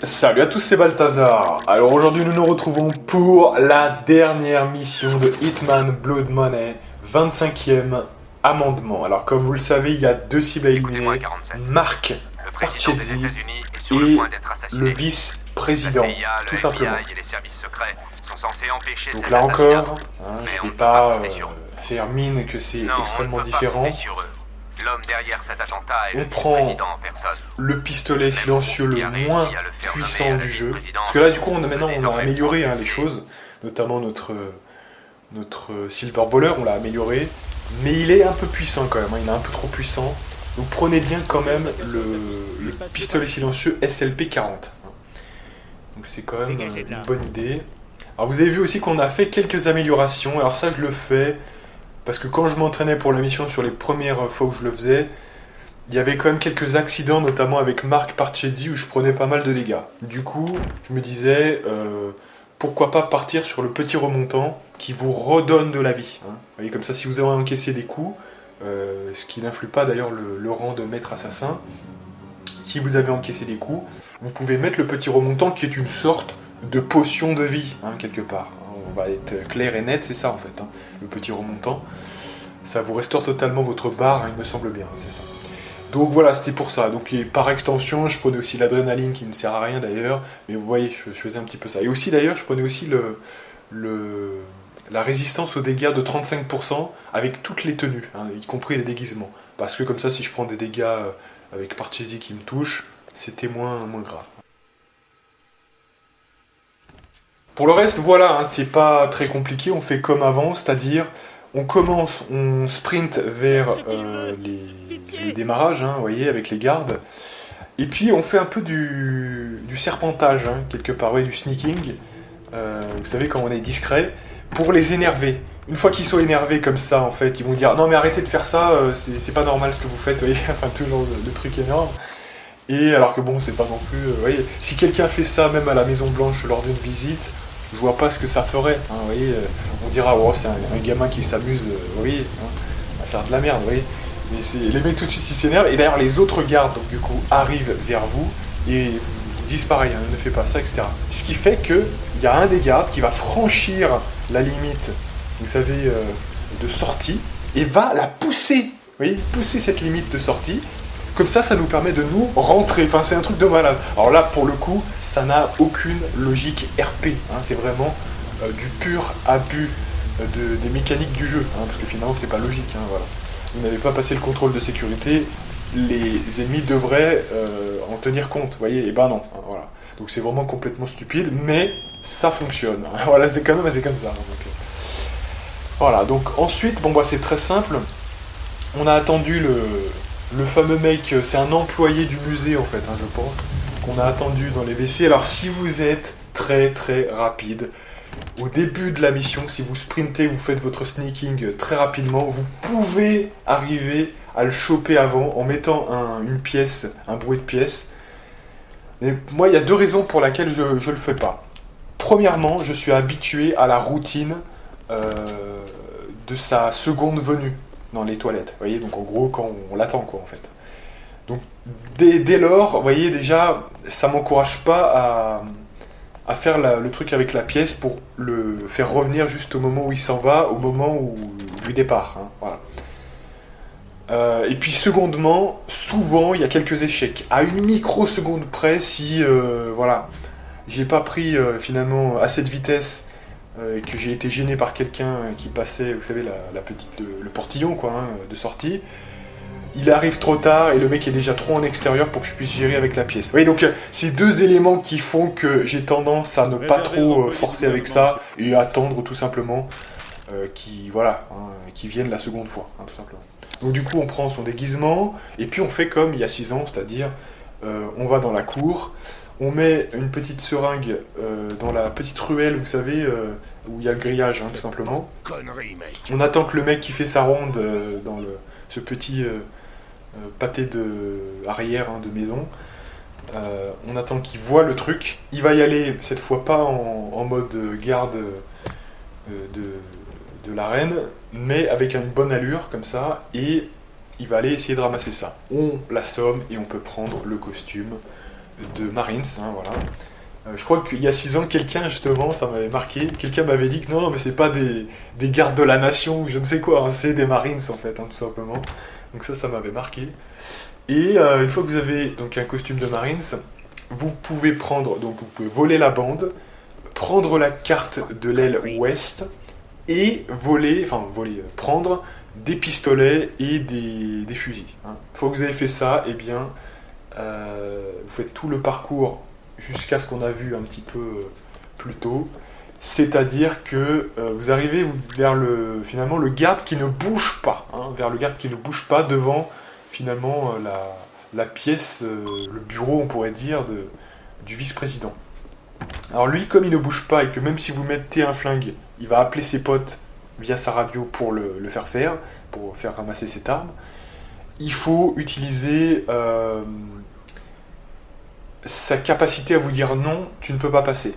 Salut à tous, c'est Balthazar. Alors aujourd'hui nous nous retrouvons pour la dernière mission de Hitman Blood Money, 25e amendement. Alors comme vous le savez, il y a deux cibles à éliminer, Mark Parchesi et le vice-président, tout simplement. Donc là encore, je ne vais pas faire mine que c'est extrêmement différent. L'homme derrière cet attentat est on le prend président en personne. le pistolet silencieux le moins puissant du jeu. Parce que là, du coup, maintenant, on a amélioré les choses, notamment notre Silver Baller, on l'a amélioré. Mais il est un peu puissant quand même, il est un peu trop puissant. Donc prenez bien quand même le pistolet silencieux SLP 40. Donc c'est quand même une bonne idée. Alors vous avez vu aussi qu'on a fait quelques améliorations. Alors ça, je le fais parce que quand je m'entraînais pour la mission sur les premières fois où je le faisais, il y avait quand même quelques accidents, notamment avec Mark Parchedi, où je prenais pas mal de dégâts. Du coup, je me disais, pourquoi pas partir sur le petit remontant qui vous redonne de la vie. Vous voyez, comme ça, si vous avez encaissé des coups, ce qui n'influe pas d'ailleurs le rang de maître assassin, si vous avez encaissé des coups, vous pouvez mettre le petit remontant qui est une sorte de potion de vie, quelque part. On va être clair et net, c'est ça en fait, le petit remontant. Ça vous restaure totalement votre barre, il me semble bien, c'est ça. Donc voilà, c'était pour ça. Donc par extension, je prenais aussi l'adrénaline qui ne sert à rien d'ailleurs, mais vous voyez, je faisais un petit peu ça. Et aussi d'ailleurs, je prenais aussi la résistance aux dégâts de 35% avec toutes les tenues, y compris les déguisements. Parce que comme ça, si je prends des dégâts avec Parchesi qui me touche, c'était moins grave. Pour le reste, voilà, c'est pas très compliqué, on fait comme avant, c'est-à-dire on commence, on sprint vers les démarrages, vous voyez, avec les gardes, et puis on fait un peu du serpentage, quelque part, du sneaking, vous savez, quand on est discret, pour les énerver. Une fois qu'ils sont énervés comme ça, en fait, ils vont dire « Non mais arrêtez de faire ça, c'est pas normal ce que vous faites », vous voyez, enfin toujours le truc énorme. Et alors que bon, c'est pas non plus... vous voyez, si quelqu'un fait ça, même à la Maison Blanche lors d'une visite, je vois pas ce que ça ferait. Vous voyez, on dira, oh, c'est un gamin qui s'amuse, vous voyez, à faire de la merde, vous voyez. Mais les mecs tout de suite ils s'énervent, et d'ailleurs les autres gardes, donc du coup, arrivent vers vous, et vous disent pareil, ne fais pas ça, etc. Ce qui fait qu'il y a un des gardes qui va franchir la limite, vous savez, de sortie, et va la pousser, vous voyez, pousser cette limite de sortie. Comme ça nous permet de nous rentrer. Enfin, c'est un truc de malade. Alors là, pour le coup, ça n'a aucune logique RP. C'est vraiment du pur abus des mécaniques du jeu. Parce que finalement, c'est pas logique. Voilà. Vous n'avez pas passé le contrôle de sécurité. Les ennemis devraient en tenir compte. Vous voyez, et ben non. Voilà. Donc c'est vraiment complètement stupide, mais ça fonctionne. Voilà, c'est comme ça. Donc, voilà. Donc ensuite, c'est très simple. On a attendu le fameux mec, c'est un employé du musée en fait, je pense, qu'on a attendu dans les WC. Alors si vous êtes très très rapide, au début de la mission, si vous sprintez, vous faites votre sneaking très rapidement, vous pouvez arriver à le choper avant en mettant une pièce, un bruit de pièce. Mais moi, il y a deux raisons pour lesquelles je le fais pas. Premièrement, je suis habitué à la routine de sa seconde venue dans les toilettes, vous voyez, donc en gros quand on l'attend quoi en fait. Donc dès lors, vous voyez déjà, ça m'encourage pas à faire le truc avec la pièce pour le faire revenir juste au moment où il s'en va, au moment du départ, voilà. Et puis secondement, souvent il y a quelques échecs, à une microseconde près si voilà, j'ai pas pris finalement assez de vitesse et que j'ai été gêné par quelqu'un qui passait, vous savez, le portillon de sortie. Il arrive trop tard et le mec est déjà trop en extérieur pour que je puisse gérer avec la pièce. Vous voyez, donc c'est deux éléments qui font que j'ai tendance à ne pas trop forcer avec ça et attendre tout simplement qui viennent la seconde fois, tout simplement. Donc du coup on prend son déguisement et puis on fait comme il y a 6 ans, c'est-à-dire on va dans la cour. On met une petite seringue dans la petite ruelle, vous savez, où il y a le grillage, tout simplement. On attend que le mec qui fait sa ronde dans ce petit pâté arrière de maison. On attend qu'il voit le truc. Il va y aller, cette fois pas en mode garde de la reine, mais avec une bonne allure, comme ça, et il va aller essayer de ramasser ça. On l'assomme et on peut prendre le costume de Marines, hein, voilà. Je crois qu'il y a 6 ans, quelqu'un, justement, ça m'avait marqué, quelqu'un m'avait dit que non, mais c'est pas des gardes de la nation ou je ne sais quoi, hein, c'est des Marines en fait, hein, tout simplement. Donc ça m'avait marqué. Et une fois que vous avez donc un costume de Marines, vous pouvez voler la bande, prendre la carte de l'aile ouest et prendre des pistolets et des fusils. Hein. Une fois que vous avez fait ça, eh bien, vous faites tout le parcours jusqu'à ce qu'on a vu un petit peu plus tôt, c'est-à-dire que vous arrivez vers finalement le garde qui ne bouge pas, hein, vers le garde qui ne bouge pas devant finalement la pièce, le bureau on pourrait dire du vice-président. Alors lui, comme il ne bouge pas et que même si vous mettez un flingue, il va appeler ses potes via sa radio pour le faire pour faire ramasser cette arme, il faut utiliser sa capacité à vous dire non, tu ne peux pas passer.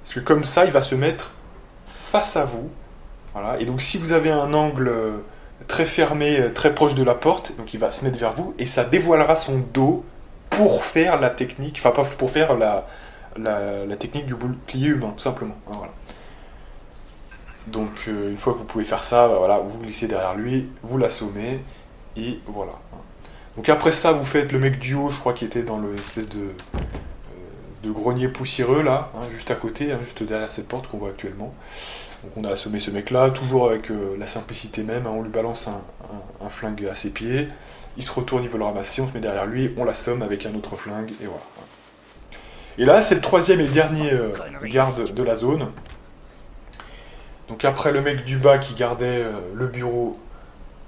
Parce que comme ça, il va se mettre face à vous. Voilà. Et donc si vous avez un angle très fermé, très proche de la porte, donc il va se mettre vers vous, et ça dévoilera son dos pour faire la technique, enfin pas pour faire la technique du bouclier humain, tout simplement. Voilà. Donc une fois que vous pouvez faire ça, voilà, vous glissez derrière lui, vous l'assommez, et voilà. Donc après ça, vous faites le mec du haut, je crois, qui était dans l'espèce de grenier poussiéreux, là, hein, juste à côté, hein, juste derrière cette porte qu'on voit actuellement. Donc on a assommé ce mec-là, toujours avec la simplicité même, hein, on lui balance un flingue à ses pieds, il se retourne, il veut le ramasser, on se met derrière lui, on l'assomme avec un autre flingue, et voilà. Et là, c'est le troisième et dernier garde de la zone. Donc après le mec du bas qui gardait le bureau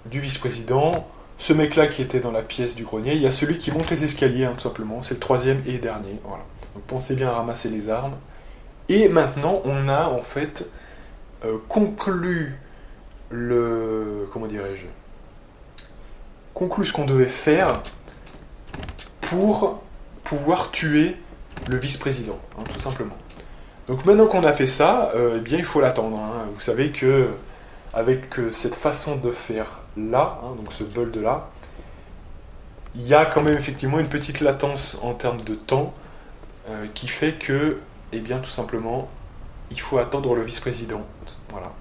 du vice-président, ce mec-là qui était dans la pièce du grenier, il y a celui qui monte les escaliers, hein, tout simplement, c'est le troisième et dernier. Voilà. Donc pensez bien à ramasser les armes. Et maintenant, on a en fait conclu conclu ce qu'on devait faire pour pouvoir tuer le vice-président, hein, tout simplement. Donc maintenant qu'on a fait ça, eh bien il faut l'attendre. Hein. Vous savez que avec cette façon de faire là, hein, donc ce bolt là, il y a quand même effectivement une petite latence en termes de temps qui fait que, eh bien tout simplement, il faut attendre le vice-président. Voilà.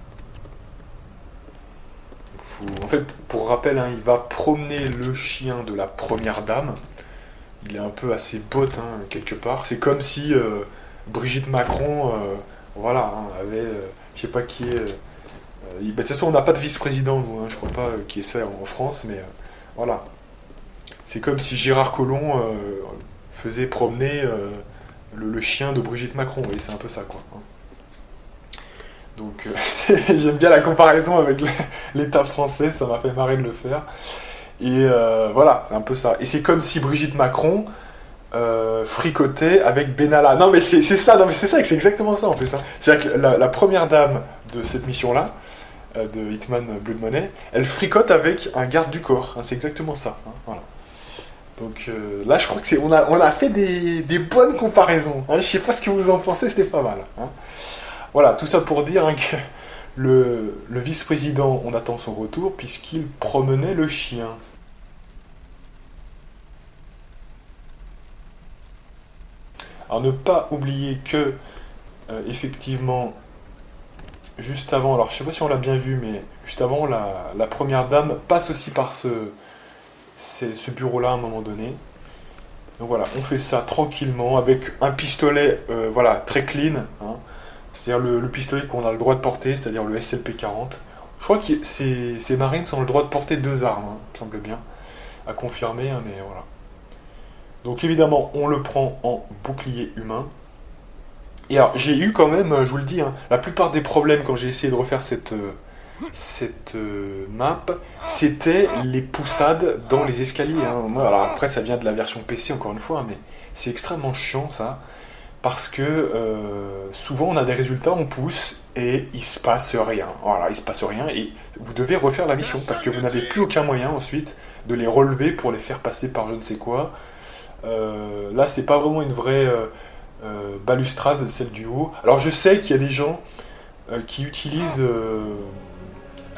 En fait, pour rappel, hein, il va promener le chien de la première dame. Il est un peu à ses bottes, hein, quelque part. C'est comme si Brigitte Macron, voilà, hein, avait, je sais pas qui est. De toute façon, on n'a pas de vice-président, vous, hein, je crois pas qui est ça en France, mais voilà. C'est comme si Gérard Collomb faisait promener le chien de Brigitte Macron, et c'est un peu ça, quoi. Hein. Donc, j'aime bien la comparaison avec l'État français, ça m'a fait marrer de le faire. Et voilà, c'est un peu ça. Et c'est comme si Brigitte Macron fricotait avec Benalla. Non, mais c'est ça, c'est exactement ça en plus. Hein. C'est-à-dire que la première dame de cette mission-là, de Hitman Blood Money, elle fricote avec un garde du corps. Hein, c'est exactement ça. Hein, voilà. Donc là, je crois que on a fait des bonnes comparaisons. Hein, je sais pas ce que vous en pensez, c'était pas mal. Hein. Voilà, tout ça pour dire hein, que le vice-président, on attend son retour puisqu'il promenait le chien. Alors ne pas oublier que, effectivement, juste avant, alors je sais pas si on l'a bien vu, mais juste avant, la première dame passe aussi par ce bureau-là à un moment donné. Donc voilà, on fait ça tranquillement avec un pistolet voilà, très clean, hein. C'est-à-dire le pistolet qu'on a le droit de porter, c'est-à-dire le SLP-40. Je crois que ces marines ont le droit de porter 2 armes, hein, semble bien, à confirmer, hein, mais voilà. Donc évidemment, on le prend en bouclier humain. Et alors, j'ai eu quand même, je vous le dis, hein, la plupart des problèmes quand j'ai essayé de refaire cette map, c'était les poussades dans les escaliers. Hein. Moi, alors après, ça vient de la version PC, encore une fois, hein, mais c'est extrêmement chiant, ça. Parce que souvent on a des résultats, on pousse et il se passe rien. Voilà, il se passe rien et vous devez refaire la mission parce que vous n'avez plus aucun moyen ensuite de les relever pour les faire passer par je ne sais quoi. Là, c'est pas vraiment une vraie balustrade, celle du haut. Alors je sais qu'il y a des gens qui utilisent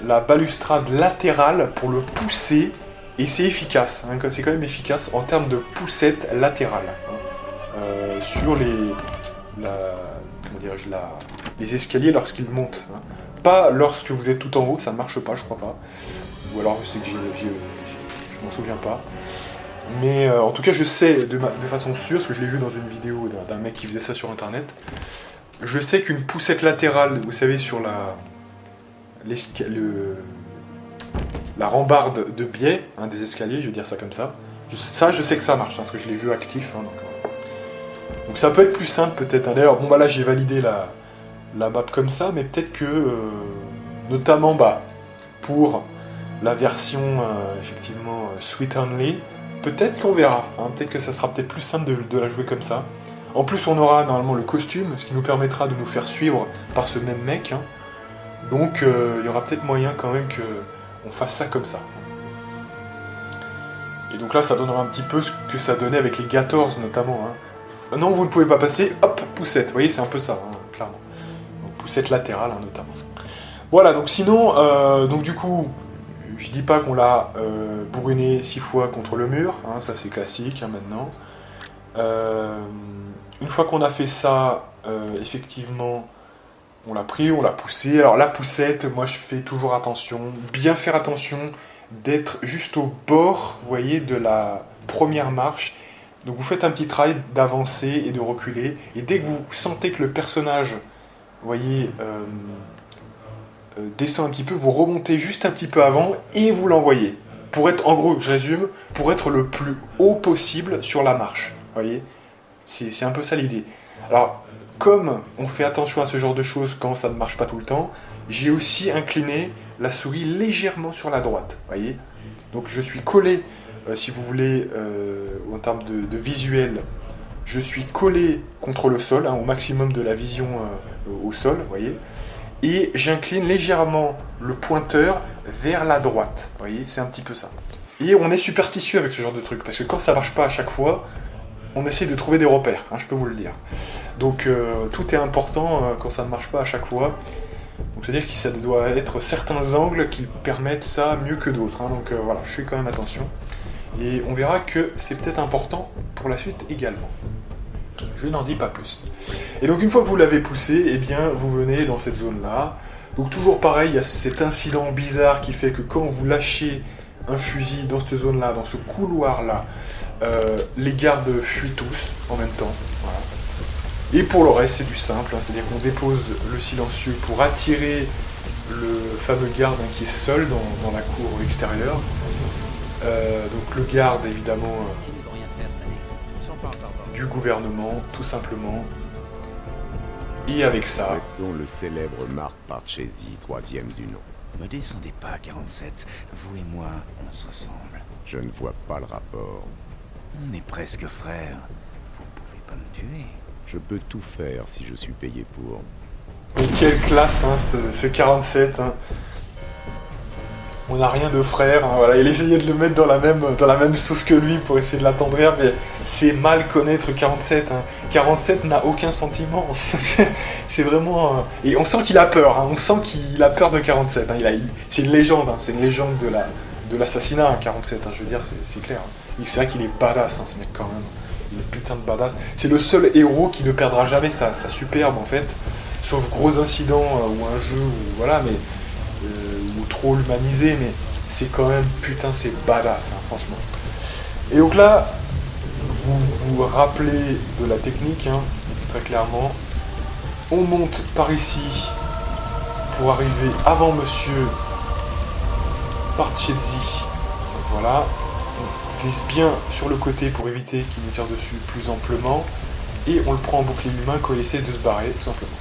la balustrade latérale pour le pousser et c'est efficace. Hein, c'est quand même efficace en termes de poussette latérale. Hein. sur les escaliers lorsqu'ils montent. Hein. Pas lorsque vous êtes tout en haut, ça ne marche pas, je crois pas. Ou alors je sais que je m'en souviens pas. Mais en tout cas, je sais de façon sûre, parce que je l'ai vu dans une vidéo d'un mec qui faisait ça sur internet. Je sais qu'une poussette latérale, vous savez, sur la rambarde de biais hein, des escaliers, je vais dire ça comme ça. Je sais que ça marche, hein, parce que je l'ai vu actif. Hein, donc ça peut être plus simple peut-être. Hein. D'ailleurs, bon bah là j'ai validé la map comme ça, mais peut-être que, notamment pour la version effectivement Sweet Only, peut-être qu'on verra. Hein. Peut-être que ça sera peut-être plus simple de la jouer comme ça. En plus, on aura normalement le costume, ce qui nous permettra de nous faire suivre par ce même mec. Hein. Donc, il y aura peut-être moyen quand même qu'on fasse ça comme ça. Et donc là, ça donnera un petit peu ce que ça donnait avec les Gators notamment. Hein. Non, vous ne pouvez pas passer, hop, poussette. Vous voyez, c'est un peu ça, hein, clairement. Donc, poussette latérale, hein, notamment. Voilà, donc sinon, donc du coup, je dis pas qu'on l'a bourriné 6 fois contre le mur. Hein, ça, c'est classique, hein, maintenant. Une fois qu'on a fait ça, effectivement, on l'a pris, on l'a poussé. Alors la poussette, moi je fais toujours attention, bien faire attention d'être juste au bord, vous voyez, de la première marche. Donc vous faites un petit travail d'avancer et de reculer. Et dès que vous sentez que le personnage, vous voyez, descend un petit peu, vous remontez juste un petit peu avant et vous l'envoyez. Pour être, en gros, je résume, pour être le plus haut possible sur la marche. Vous voyez ? C'est un peu ça l'idée. Alors, comme on fait attention à ce genre de choses quand ça ne marche pas tout le temps, j'ai aussi incliné la souris légèrement sur la droite. Voyez ? Donc je suis collé, si vous voulez, en termes de visuel, je suis collé contre le sol, hein, au maximum de la vision au sol, voyez ? Et j'incline légèrement le pointeur vers la droite. Vous voyez ? C'est un petit peu ça. Et on est superstitieux avec ce genre de truc, parce que quand ça marche pas à chaque fois, on essaie de trouver des repères, hein, je peux vous le dire. Donc tout est important quand ça ne marche pas à chaque fois. Donc c'est-à-dire que ça doit être certains angles qui permettent ça mieux que d'autres. Hein. Donc voilà, je fais quand même attention. Et on verra que c'est peut-être important pour la suite également. Je n'en dis pas plus. Et donc une fois que vous l'avez poussé, eh bien vous venez dans cette zone-là. Donc toujours pareil, il y a cet incident bizarre qui fait que quand vous lâchez un fusil dans cette zone-là, dans ce couloir-là, les gardes fuient tous en même temps. Voilà. Et pour le reste, c'est du simple, hein, c'est-à-dire qu'on dépose le silencieux pour attirer le fameux garde hein, qui est seul dans la cour extérieure. Donc le garde, évidemment, du gouvernement, tout simplement. Et avec ça... Dont le célèbre Marc Parchesi, 3e du nom. Me descendez pas, 47. Vous et moi, on se ressemble. Je ne vois pas le rapport. On est presque frères. Vous pouvez pas me tuer. Je peux tout faire si je suis payé pour. Mais quelle classe, hein, ce 47. Hein. On n'a rien de frère. Hein, voilà. Il essayait de le mettre dans la même sauce que lui pour essayer de l'attendrir, mais c'est mal connaître 47. Hein. 47 n'a aucun sentiment. C'est vraiment... Et on sent qu'il a peur. Hein. On sent qu'il a peur de 47. Hein. C'est une légende. Hein. C'est une légende de l'assassinat, hein, 47. Hein. Je veux dire, c'est clair. Hein. C'est vrai qu'il est badass, hein, ce mec, quand même. Il est putain de badass. C'est le seul héros qui ne perdra jamais sa superbe, en fait. Sauf gros incidents ou un jeu, ou voilà, mais... ou trop l'humaniser, mais c'est quand même, putain, c'est badass, hein, franchement. Et donc là, vous vous rappelez de la technique, hein, très clairement. On monte par ici pour arriver avant Monsieur Parchesi. Voilà. On glisse bien sur le côté pour éviter qu'il nous tire dessus plus amplement. Et on le prend en bouclier humain quand il essaie de se barrer, tout simplement.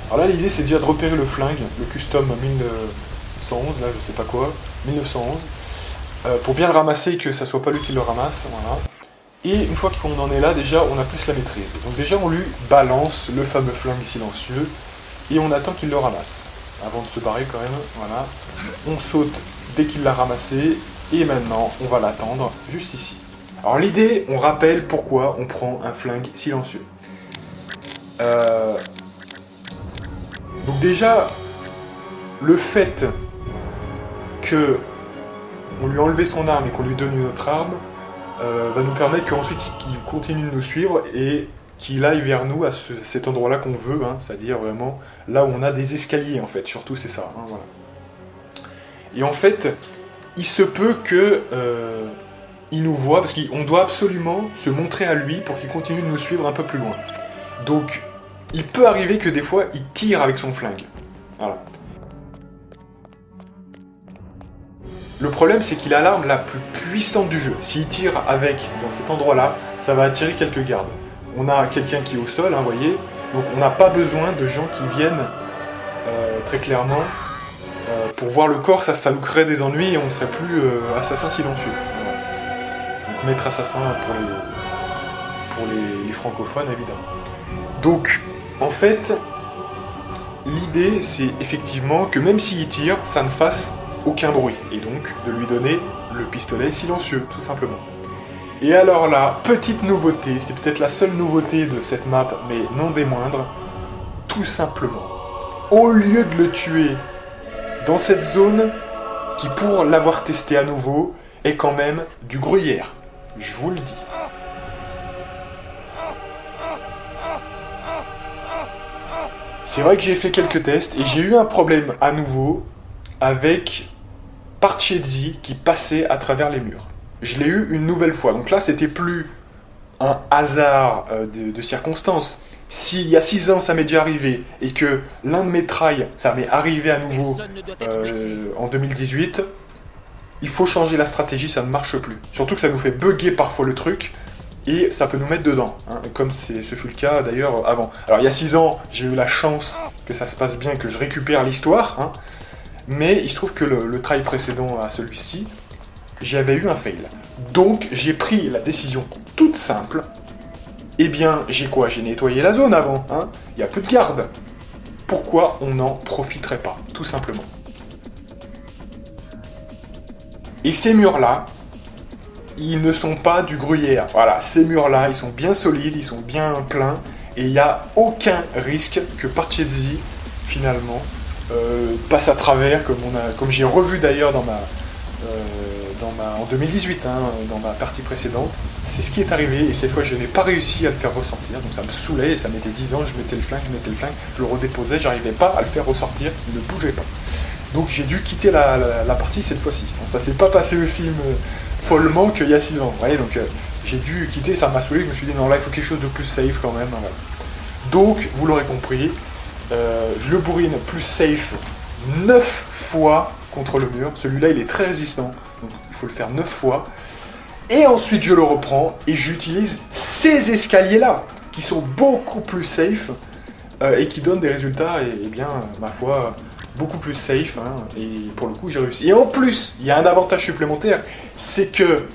Alors là, l'idée, c'est déjà de repérer le flingue, le custom 1911, là, je sais pas quoi, 1911, pour bien le ramasser et que ça soit pas lui qui le ramasse, voilà. Et une fois qu'on en est là, déjà, on a plus la maîtrise. Donc déjà, on lui balance le fameux flingue silencieux, et on attend qu'il le ramasse. Avant de se barrer, quand même, voilà. On saute dès qu'il l'a ramassé, et maintenant, on va l'attendre juste ici. Alors l'idée, on rappelle pourquoi on prend un flingue silencieux. Donc déjà, le fait que on lui a enlevé son arme et qu'on lui donne une autre arme, va nous permettre qu'ensuite il continue de nous suivre et qu'il aille vers nous à cet endroit-là qu'on veut, hein, c'est-à-dire vraiment là où on a des escaliers en fait, surtout c'est ça. Hein, voilà. Et en fait, il se peut que il nous voit, parce qu'on doit absolument se montrer à lui pour qu'il continue de nous suivre un peu plus loin. Donc, il peut arriver que des fois, il tire avec son flingue. Voilà. Le problème, c'est qu'il a l'arme la plus puissante du jeu. S'il tire avec, dans cet endroit-là, ça va attirer quelques gardes. On a quelqu'un qui est au sol, hein, vous voyez. Donc, on n'a pas besoin de gens qui viennent, très clairement, pour voir le corps. Ça nous crée des ennuis et on ne serait plus assassin silencieux. Voilà. Donc, maître assassin pour les francophones, évidemment. Donc, en fait, l'idée, c'est effectivement que même s'il tire, ça ne fasse aucun bruit. Et donc, de lui donner le pistolet silencieux, tout simplement. Et alors là, petite nouveauté, c'est peut-être la seule nouveauté de cette map, mais non des moindres, tout simplement, au lieu de le tuer dans cette zone, qui pour l'avoir testé à nouveau, est quand même du gruyère. Je vous le dis. C'est vrai que j'ai fait quelques tests et j'ai eu un problème à nouveau avec Parcheesi qui passait à travers les murs. Je l'ai eu une nouvelle fois. Donc là, c'était plus un hasard de circonstances. S'il y a 6 ans, ça m'est déjà arrivé et que l'un de mes trails, ça m'est arrivé à nouveau en 2018, il faut changer la stratégie, ça ne marche plus. Surtout que ça nous fait bugger parfois le truc. Et ça peut nous mettre dedans, hein, comme ce fut le cas d'ailleurs avant. Alors il y a 6 ans, j'ai eu la chance que ça se passe bien, que je récupère l'histoire, hein, mais il se trouve que le try précédent à celui-ci, j'avais eu un fail. Donc j'ai pris la décision toute simple, eh bien j'ai quoi? J'ai nettoyé la zone avant, hein, il n'y a plus de garde. Pourquoi on n'en profiterait pas, tout simplement? Et ces murs-là, ils ne sont pas du gruyère. Voilà, ces murs-là, ils sont bien solides, ils sont bien pleins, et il n'y a aucun risque que Parcheesi, finalement, passe à travers, comme j'ai revu d'ailleurs en 2018, hein, dans ma partie précédente. C'est ce qui est arrivé, et cette fois, je n'ai pas réussi à le faire ressortir, donc ça me saoulait, et ça mettait 10 ans, je mettais le flingue, je le redéposais, j'arrivais pas à le faire ressortir, il ne bougeait pas. Donc j'ai dû quitter la partie cette fois-ci. Ça s'est pas passé aussi follement qu'il y a 6 ans. Vous voyez, donc j'ai dû quitter, ça m'a saoulé, je me suis dit non là il faut quelque chose de plus safe quand même. Voilà. Donc, vous l'aurez compris, je le bourrine plus safe 9 fois contre le mur. Celui-là il est très résistant, donc il faut le faire 9 fois. Et ensuite je le reprends et j'utilise ces escaliers-là, qui sont beaucoup plus safe et qui donnent des résultats, et bien, ma foi, beaucoup plus safe, hein, et pour le coup j'ai réussi. Et en plus, il y a un avantage supplémentaire, c'est que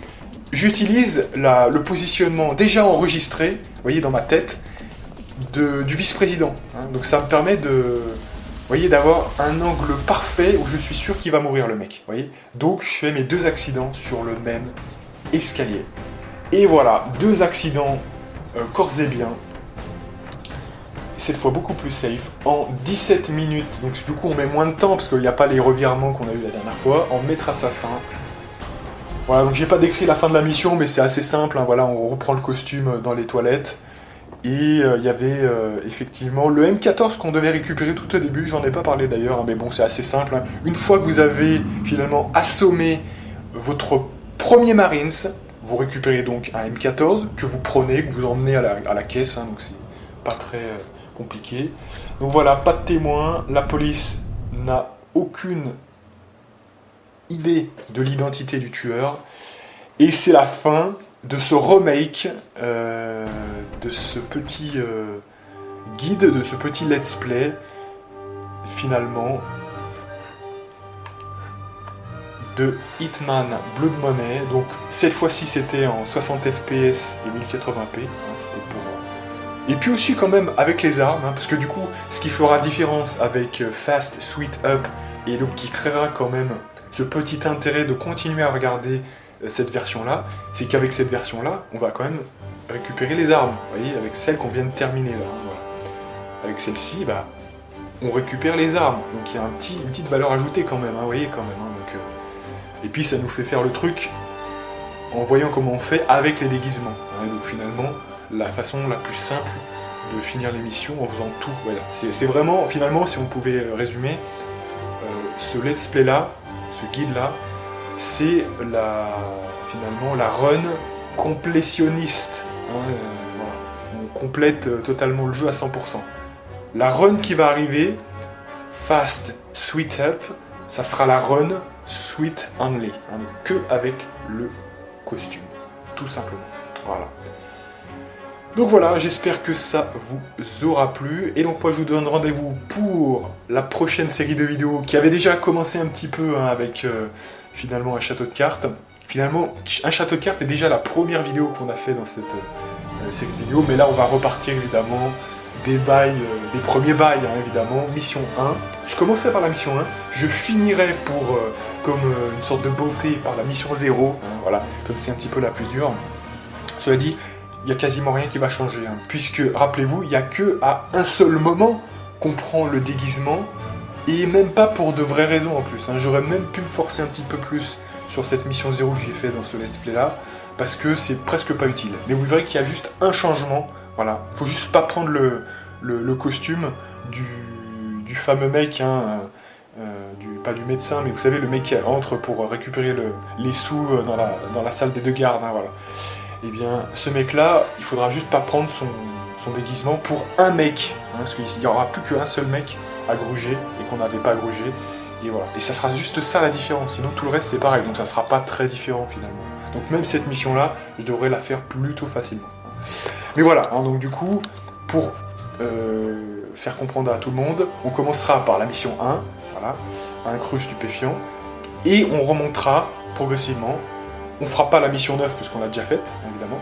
j'utilise le positionnement déjà enregistré, vous voyez, dans ma tête, du vice-président. Hein. Donc ça me permet d'avoir un angle parfait où je suis sûr qu'il va mourir le mec. Voyez. Donc je fais mes 2 accidents sur le même escalier. Et voilà, 2 accidents corps et biens. Cette fois beaucoup plus safe, en 17 minutes, donc du coup on met moins de temps parce qu'il n'y a pas les revirements qu'on a eu la dernière fois, en maître assassin. Voilà, donc j'ai pas décrit la fin de la mission, mais c'est assez simple, hein, voilà, on reprend le costume dans les toilettes, et il y avait effectivement le M14 qu'on devait récupérer tout au début, j'en ai pas parlé d'ailleurs, hein, mais bon c'est assez simple, hein. Une fois que vous avez finalement assommé votre premier Marines, vous récupérez donc un M14 que vous prenez, que vous emmenez à la caisse, hein, donc c'est pas très compliqué. Donc voilà, pas de témoins, la police n'a aucune idée de l'identité du tueur, et c'est la fin de ce remake, de ce petit guide, de ce petit let's play, finalement, de Hitman Blood Money. Donc cette fois-ci c'était en 60 fps et 1080p, hein, c'était pour... Et puis aussi quand même avec les armes, hein, parce que du coup, ce qui fera différence avec Fast Sweet Up, et donc qui créera quand même ce petit intérêt de continuer à regarder cette version-là, c'est qu'avec cette version-là, on va quand même récupérer les armes, vous voyez, avec celle qu'on vient de terminer là. Hein, voilà. Avec celle-ci, bah, on récupère les armes, donc il y a une petite valeur ajoutée quand même, hein, vous voyez quand même. Hein, donc, et puis ça nous fait faire le truc en voyant comment on fait avec les déguisements. Hein. Donc finalement, la façon la plus simple de finir l'émission en faisant tout. Voilà. C'est vraiment, finalement, si on pouvait résumer, ce let's play là, ce guide là, c'est finalement la run complétionniste. Hein, voilà. On complète totalement le jeu à 100%. La run qui va arriver, Fast Sweet Up, ça sera la run Sweet Only, hein, que avec le costume, tout simplement. Voilà. Donc voilà, j'espère que ça vous aura plu. Et donc moi je vous donne rendez-vous pour la prochaine série de vidéos qui avait déjà commencé un petit peu hein, avec finalement un château de cartes. Finalement, un château de cartes est déjà la première vidéo qu'on a fait dans cette série de vidéos. Mais là on va repartir évidemment des bails, des premiers bails hein, évidemment. Mission 1. Je commencerai par la mission 1. Je finirai comme une sorte de beauté par la mission 0. Hein, voilà, comme c'est un petit peu la plus dure. Cela dit, il n'y a quasiment rien qui va changer, hein, puisque, rappelez-vous, il n'y a qu'à un seul moment qu'on prend le déguisement, et même pas pour de vraies raisons en plus. Hein. J'aurais même pu me forcer un petit peu plus sur cette mission 0 que j'ai fait dans ce let's play là, parce que c'est presque pas utile. Mais vous verrez qu'il y a juste un changement, voilà. Faut juste pas prendre le costume du fameux mec, hein, pas du médecin, mais vous savez, le mec qui entre pour récupérer les sous dans la salle des deux gardes, hein, voilà. Eh bien, ce mec-là, il faudra juste pas prendre son déguisement pour un mec, hein, parce qu'il n'y aura plus qu'un seul mec à gruger, et qu'on n'avait pas grugé, et voilà. Et ça sera juste ça la différence, sinon tout le reste c'est pareil, donc ça sera pas très différent finalement. Donc même cette mission-là, je devrais la faire plutôt facilement. Mais voilà, hein, donc du coup, pour faire comprendre à tout le monde, on commencera par la mission 1, voilà, un cru stupéfiant, et on remontera progressivement. On fera pas la mission 9 puisqu'on l'a déjà faite, évidemment.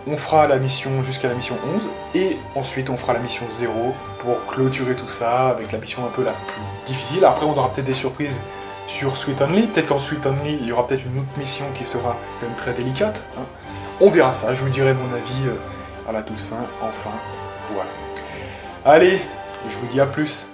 On fera la mission jusqu'à la mission 11, et ensuite on fera la mission 0 pour clôturer tout ça avec la mission un peu la plus difficile. Après on aura peut-être des surprises sur Sweet Only, peut-être qu'en Sweet Only il y aura peut-être une autre mission qui sera quand même très délicate. Hein. On verra ça, je vous dirai mon avis à la toute fin, enfin, voilà. Allez, je vous dis à plus.